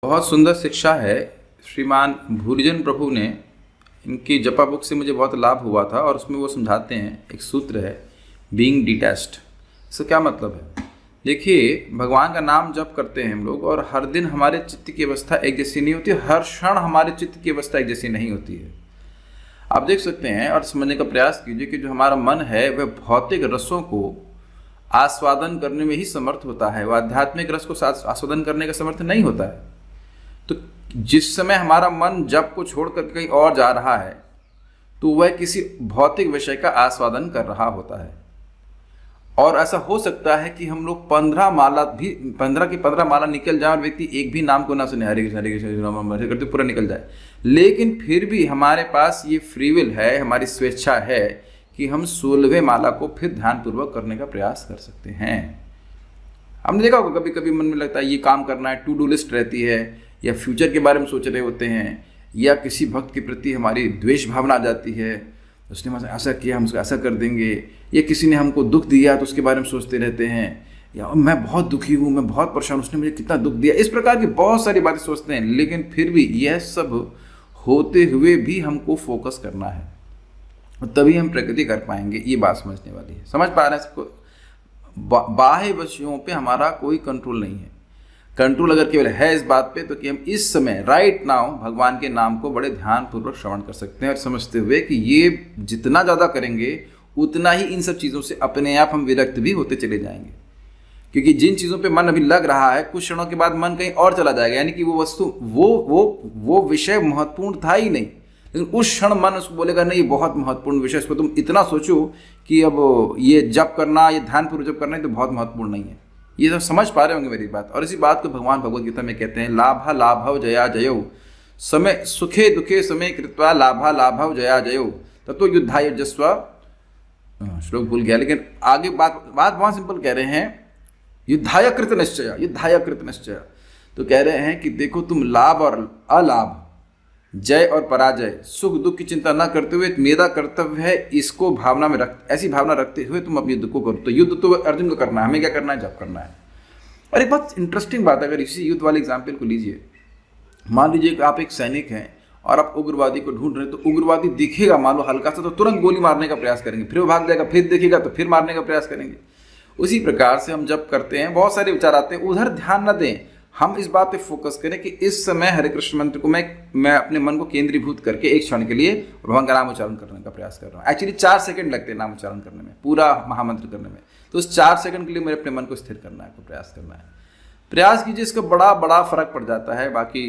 बहुत सुंदर शिक्षा है। श्रीमान भूरिजन प्रभु ने, इनकी जपा बुक से मुझे बहुत लाभ हुआ था और उसमें वो समझाते हैं, एक सूत्र है बीइंग डिटैच्ड। इसका क्या मतलब है? देखिए, भगवान का नाम जप करते हैं हम लोग और हर दिन हमारे चित्त की अवस्था एक जैसी नहीं होती, हर क्षण हमारे चित्त की अवस्था एक जैसी नहीं होती है। आप देख सकते हैं और समझने का प्रयास कीजिए कि जो हमारा मन है वह भौतिक रसों को आस्वादन करने में ही समर्थ होता है, वह आध्यात्मिक रस को आस्वादन करने का समर्थ नहीं होता है। तो जिस समय हमारा मन जप को छोड़कर कहीं और जा रहा है तो वह किसी भौतिक विषय का आस्वादन कर रहा होता है। और ऐसा हो सकता है कि हम लोग 15 माला भी 15 की 15 माला निकल जाए और व्यक्ति एक भी नाम को ना सुने, हरे कृष्ण करते पूरा निकल जाए, लेकिन फिर भी हमारे पास ये फ्री विल है, हमारी स्वेच्छा है कि हम 16वें माला को फिर ध्यानपूर्वक करने का प्रयास कर सकते हैं। हमने देखा होगा कभी कभी मन में लगता है ये काम करना है, टू डू लिस्ट रहती है, या फ्यूचर के बारे में सोच रहे होते हैं, या किसी भक्त के प्रति हमारी द्वेष भावना आ जाती है, उसने हमसे ऐसा किया हम उसको ऐसा कर देंगे, या किसी ने हमको दुख दिया तो उसके बारे में सोचते रहते हैं, या मैं बहुत दुखी हूँ, मैं बहुत परेशान, उसने मुझे कितना दुख दिया, इस प्रकार की बहुत सारी बातें सोचते हैं। लेकिन फिर भी यह सब होते हुए भी हमको फोकस करना है और तभी हम प्रगति कर पाएंगे। ये बात समझने वाली है। समझ पा रहे हैं सबको? बाह्य विषयों पे हमारा कोई कंट्रोल नहीं है। कंट्रोल अगर केवल है इस बात पे तो कि हम इस समय राइट नाउ भगवान के नाम को बड़े ध्यानपूर्वक श्रवण कर सकते हैं और समझते हुए कि ये जितना ज़्यादा करेंगे उतना ही इन सब चीज़ों से अपने आप हम विरक्त भी होते चले जाएंगे। क्योंकि जिन चीज़ों पे मन अभी लग रहा है, कुछ क्षणों के बाद मन कहीं और चला जाएगा, यानी कि वो वस्तु वो विषय महत्वपूर्ण था ही नहीं, लेकिन उस क्षण मन उसको बोलेगा नहीं ये बहुत महत्वपूर्ण विषय, इस पर तुम इतना सोचो कि अब ये जप करना, ये ध्यानपूर्वक जप करना, ये तो बहुत महत्वपूर्ण नहीं है। ये सब समझ पा रहे होंगे मेरी बात। और इसी बात को भगवान भगवद गीता में कहते हैं, लाभा लाभव जया जयो समय सुखे दुखे समय कृत्वा लाभा लाभव जया जयो ततो युद्धाय युजस्व। श्लोक भूल गया, लेकिन आगे बात बहुत सिंपल कह रहे हैं, युद्धाय कृत निश्चय, युद्धाय कृत निश्चय। तो कह रहे हैं कि देखो तुम लाभ और अलाभ, जय और पराजय, सुख दुख की चिंता न करते हुए मेरा कर्तव्य है इसको भावना में ऐसी भावना रखते हुए तुम अपने युद्ध को करो। तो युद्ध तो अर्जुन को करना है, हमें क्या करना है? जप करना है। और एक बहुत इंटरेस्टिंग बात, अगर इसी युद्ध वाले एग्जाम्पल को लीजिए, मान लीजिए कि आप एक सैनिक हैं और आप उग्रवादी को ढूंढ रहे हैं, तो उग्रवादी दिखेगा मान लो हल्का सा तो तुरंत गोली मारने का प्रयास करेंगे, फिर वो भाग जाएगा, फिर दिखेगा तो फिर मारने का प्रयास करेंगे। उसी प्रकार से हम जब करते हैं बहुत सारे विचार आते हैं, उधर ध्यान न दें, हम इस बात पे फोकस करें कि इस समय हरे कृष्ण मंत्र को मैं अपने मन को केंद्रीभूत करके एक क्षण के लिए भगवान का नाम उच्चारण करने का प्रयास कर रहा हूँ। एक्चुअली 4 सेकंड लगते हैं नाम उच्चारण करने में, पूरा महामंत्र करने में, तो उस 4 सेकंड के लिए मेरे अपने मन को स्थिर करना है, प्रयास करना है। प्रयास कीजिए, इसका बड़ा बड़ा फर्क पड़ जाता है। बाकी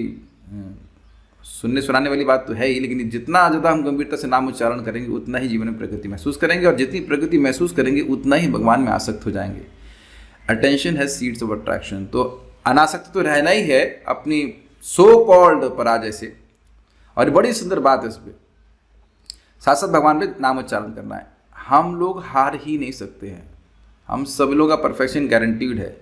सुनने सुनाने वाली बात तो है ही, लेकिन जितना ज़्यादा हम गंभीरता से नाम उच्चारण करेंगे उतना ही जीवन में प्रगति महसूस करेंगे, और जितनी प्रगति महसूस करेंगे उतना ही भगवान में आसक्त हो जाएंगे। Attention has seeds of attraction. तो अनासक्त तो रहना ही है अपनी सो कॉल्ड पराजय से। और बड़ी सुंदर बात है इस पर, साथ साथ भगवान पे नाम उच्चारण करना है। हम लोग हार ही नहीं सकते हैं, हम सब लोगों का परफेक्शन गारंटीड है।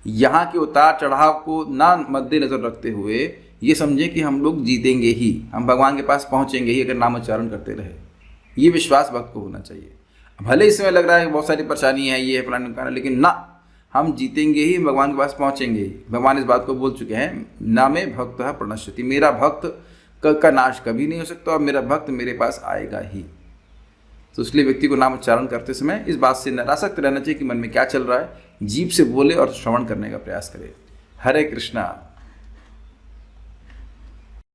यहाँ के उतार चढ़ाव को ना मद्देनजर रखते हुए ये समझें कि हम लोग जीतेंगे ही, हम भगवान के पास पहुँचेंगे ही अगर नाम उच्चारण करते रहे। ये विश्वास भक्त को होना चाहिए। भले इस समय लग रहा है कि बहुत सारी परेशानी है, ये है फलाना, लेकिन ना, हम जीतेंगे ही, भगवान के पास पहुंचेंगे ही। भगवान इस बात को बोल चुके हैं, ना में भक्त है प्रणश्यति, मेरा भक्त का नाश कभी नहीं हो सकता और मेरा भक्त मेरे पास आएगा ही। तो इसलिए व्यक्ति को नाम उच्चारण करते समय इस बात से निरासक्त रहना चाहिए कि मन में क्या चल रहा है, जीभ से बोले और श्रवण करने का प्रयास करे। हरे कृष्णा।